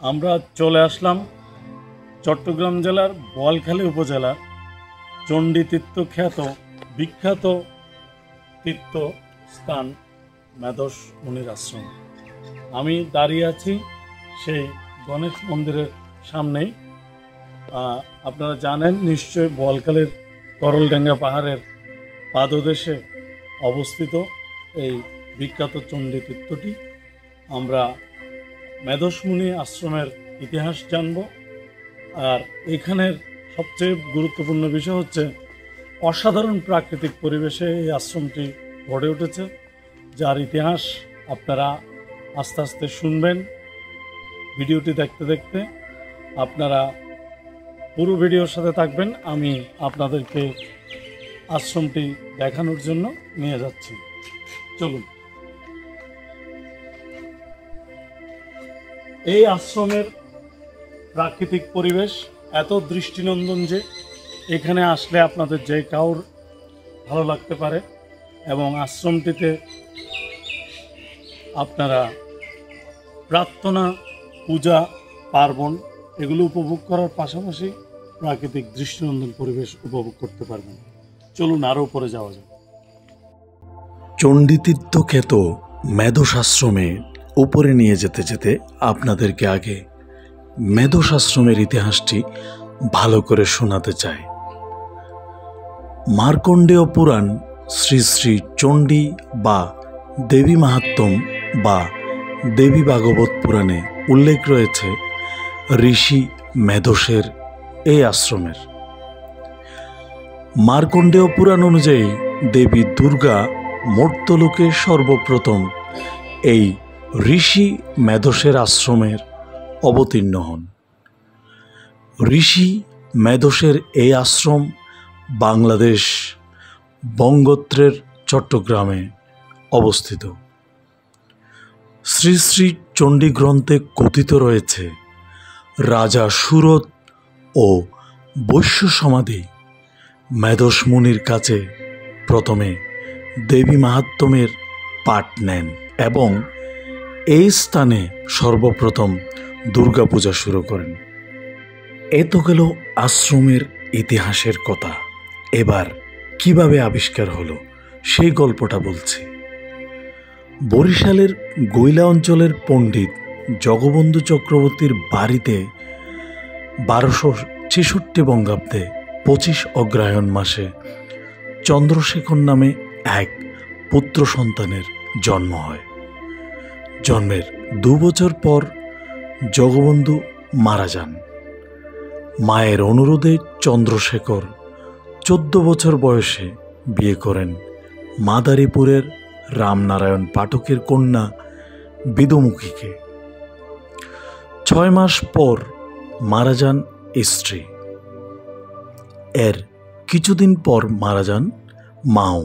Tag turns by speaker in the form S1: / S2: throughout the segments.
S1: আমরা চলে আসলাম চট্টগ্রাম জেলার বোয়ালখালী উপজেলার চণ্ডী তীর্থ খ্যাত বিখ্যাত তীর্থস্থান মেধস মুনির আশ্রম। আমি দাঁড়িয়ে আছি সেই গণেশ মন্দিরের সামনেই। আপনারা জানেন নিশ্চয় বোয়ালখালীর করলডাঙ্গা পাহাড়ের পাদদেশে অবস্থিত এই বিখ্যাত চণ্ডী তীর্থটি। আমরা মেধস মুনি আশ্রমের ইতিহাস জানব। আর এখানের সবচেয়ে গুরুত্বপূর্ণ বিষয় হচ্ছে অসাধারণ প্রাকৃতিক পরিবেশে এই আশ্রমটি গড়ে উঠেছে, যার ইতিহাস আপনারা আস্তে আস্তে শুনবেন। ভিডিওটি দেখতে দেখতে আপনারা পুরো ভিডিওর সাথে থাকবেন। আমি আপনাদেরকে আশ্রমটি দেখানোর জন্য নিয়ে যাচ্ছি, চলুন। এই আশ্রমের প্রাকৃতিক পরিবেশ এত দৃষ্টিনন্দন যে এখানে আসলে আপনাদের যে কাউর ভালো লাগতে পারে, এবং আশ্রমটিতে আপনারা প্রার্থনা, পূজা, পার্বণ এগুলো উপভোগ করার পাশাপাশি প্রাকৃতিক দৃষ্টিনন্দন পরিবেশ উপভোগ করতে পারবেন। চলুন আরও উপরে যাওয়া যাক।
S2: চণ্ডী তীর্থ খ্যাত মেধস আশ্রমে উপরে নিয়ে যেতে যেতে আপনাদেরকে আগে মেধস আশ্রমের ইতিহাসটি ভালো করে শোনাতে চাই। মার্কণ্ডেয় পুরাণ শ্রী শ্রী চণ্ডী বা দেবী মাহাত্ম্যম বা দেবী ভাগবত পুরাণে উল্লেখ রয়েছে ঋষি মেধসের এই আশ্রমের। মার্কণ্ডেয় পুরাণ অনুযায়ী দেবী দুর্গা মর্ত্যলোকে সর্বপ্রথম এই ঋষি মেধসের আশ্রমের অবতীর্ণ হন। ঋষি মেধসের এই আশ্রম বাংলাদেশ বঙ্গোত্তরের চট্টগ্রামে অবস্থিত। শ্রী শ্রী চণ্ডী গ্রন্থে কথিত রয়েছে রাজা সুরত ও বৈশ্য সমাধি মেধস মুনির কাছে প্রথমে দেবী মাহাত্ম্যমের পাঠ নেন এবং এই স্থানে সর্বপ্রথম দুর্গাপূজা শুরু করেন। এ তো গেল আশ্রমের ইতিহাসের কথা। এবার কিভাবে আবিষ্কার হলো সেই গল্পটা বলছি। বরিশালের গৈলা অঞ্চলের পণ্ডিত জগবন্ধু চক্রবর্তীর বাড়িতে 1266 বঙ্গাব্দে 25 অগ্রহায়ণ মাসে চন্দ্রশেখর নামে এক পুত্র সন্তানের জন্ম হয়। জন্মের 2 বছর পর জগবন্ধু মারা যান। মায়ের অনুরোধে চন্দ্রশেখর 14 বছর বয়সে বিয়ে করেন মাদারীপুরের রামনারায়ণ পাঠকের কন্যা বিদুমুখীকে। 6 মাস পর মারা যান স্ত্রী। এর কিছুদিন পর মারা যান মাও।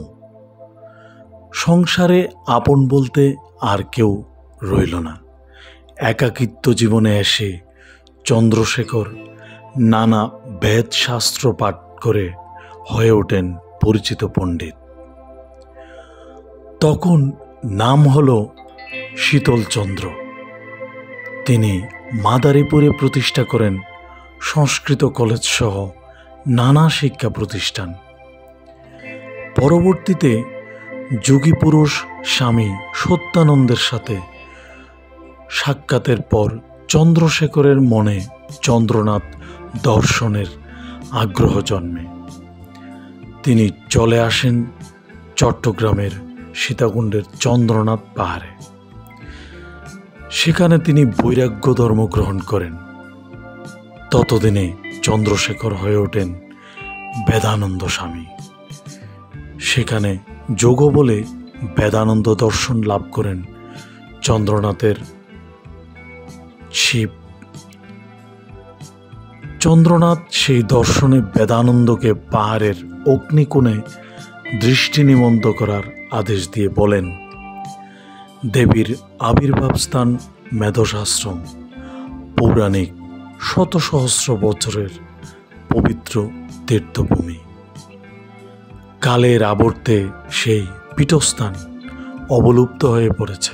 S2: সংসারে আপন বলতে আর কেউ রইল না। একাকিত্ব জীবনে এসে চন্দ্রশেখর নানা বেদ শাস্ত্র পাঠ করে হয়ে ওঠেন পরিচিত পণ্ডিত। তখন নাম হল শীতলচন্দ্র। তিনি মাদারীপুরে প্রতিষ্ঠা করেন সংস্কৃত কলেজ সহ নানা শিক্ষা প্রতিষ্ঠান। পরবর্তীতে যোগী পুরুষ স্বামী সত্যানন্দের সাথে সাক্ষাতের পর চন্দ্রশেখরের মনে চন্দ্রনাথ দর্শনের আগ্রহ জন্মে। তিনি চলে আসেন চট্টগ্রামের সীতাকুণ্ডের চন্দ্রনাথ পাহাড়ে। সেখানে তিনি বৈরাগ্য ধর্ম গ্রহণ করেন। ততদিনে চন্দ্রশেখর হয়ে ওঠেন বেদানন্দ স্বামী। সেখানে যোগ বলে বেদানন্দ দর্শন লাভ করেন চন্দ্রনাথের শিব। চন্দ্রনাথ সেই দর্শনে বেদানন্দকে পাহাড়ের অগ্নিকোণে দৃষ্টি নিবদ্ধ করার আদেশ দিয়ে বলেন, দেবীর আবির্ভাব স্থান মেধস আশ্রম পৌরাণিক শত সহস্র বছরের পবিত্র তীর্থভূমি। কালের আবর্তে সেই পীঠস্থান অবলুপ্ত হয়ে পড়েছে।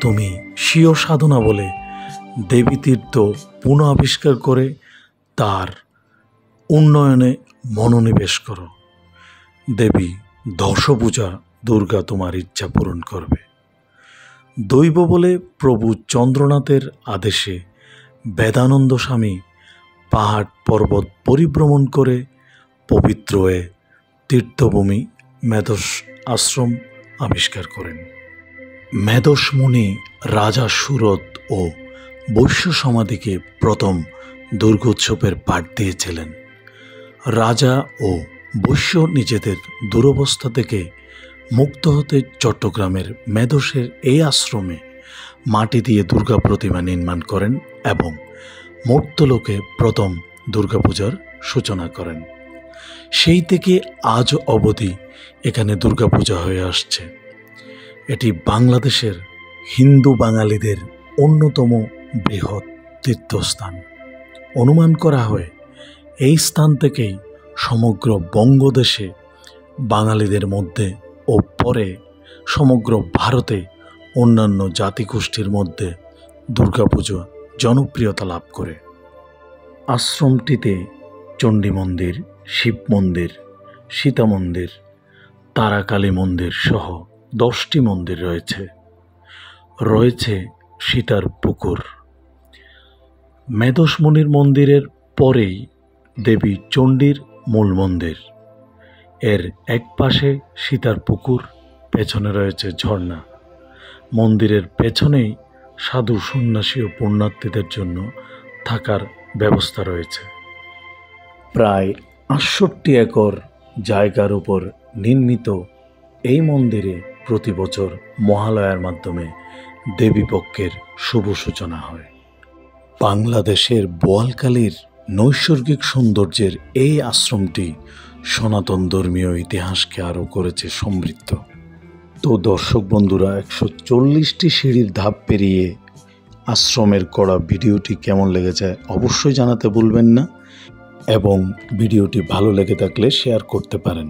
S2: তুমি স্বীয় সাধনা বলে দেবী তীর্থ পুনঃ আবিষ্কার করে তার উন্নয়নে মনোনিবেশ করো। দেবী দশভুজা দুর্গা তোমার ইচ্ছা পূরণ করবে। দৈব বলে প্রভু চন্দ্রনাথের আদেশে বেদানন্দ স্বামী পাহাড় পর্বত পরিভ্রমণ করে পবিত্র হয়ে তীর্থভূমি মেধস আশ্রম আবিষ্কার করেন। মেধস মুনি রাজা সুরত ও বৈশ্য সমাধিকে প্রথম দুর্গোৎসবের পাঠ দিয়েছিলেন। রাজা ও বৈশ্য নিজেদের দুরবস্থা থেকে মুক্ত হতে চট্টগ্রামের মেধসের এই আশ্রমে মাটি দিয়ে দুর্গা প্রতিমা নির্মাণ করেন এবং মর্ত্যলোকে প্রথম দুর্গাপূজার সূচনা করেন। সেই থেকে আজ অবধি এখানে দুর্গাপূজা হয়ে আসছে। এটি বাংলাদেশের হিন্দু বাঙালিদের অন্যতম বৃহৎ তীর্থস্থান। অনুমান করা হয় এই স্থান থেকেই সমগ্র বঙ্গদেশে বাঙালিদের মধ্যে ও পরে সমগ্র ভারতে অন্যান্য জাতিগোষ্ঠীর মধ্যে দুর্গাপুজো জনপ্রিয়তা লাভ করে। আশ্রমটিতে চণ্ডী মন্দির, শিব মন্দির, সীতা মন্দির, তারাকালী মন্দির সহ 10টি মন্দির রয়েছে। রয়েছে সীতার পুকুর। মেধস মুনির মন্দিরের পরেই দেবী চণ্ডীর মূল মন্দির। এর এক পাশে সীতার পুকুর, পেছনে রয়েছে ঝর্ণা। মন্দিরের পেছনেই সাধু সন্ন্যাসী ও পুণ্যার্থীদের জন্য থাকার ব্যবস্থা রয়েছে। প্রায় 68 একর জায়গার উপর নির্মিত এই মন্দিরে প্রতি বছর মহালয়ার মাধ্যমে দেবীপক্ষের শুভ সূচনা হয়। বাংলাদেশের বোয়ালখালীর নৈসর্গিক সৌন্দর্যের এই আশ্রমটি সনাতন ধর্মীয় ইতিহাসকে আরও করেছে সমৃদ্ধ। তো দর্শক বন্ধুরা, 140টি সিঁড়ির ধাপ পেরিয়ে আশ্রমের করা ভিডিওটি কেমন লেগেছে অবশ্যই জানাতে ভুলবেন না, এবং ভিডিওটি ভালো লেগে থাকলে শেয়ার করতে পারেন।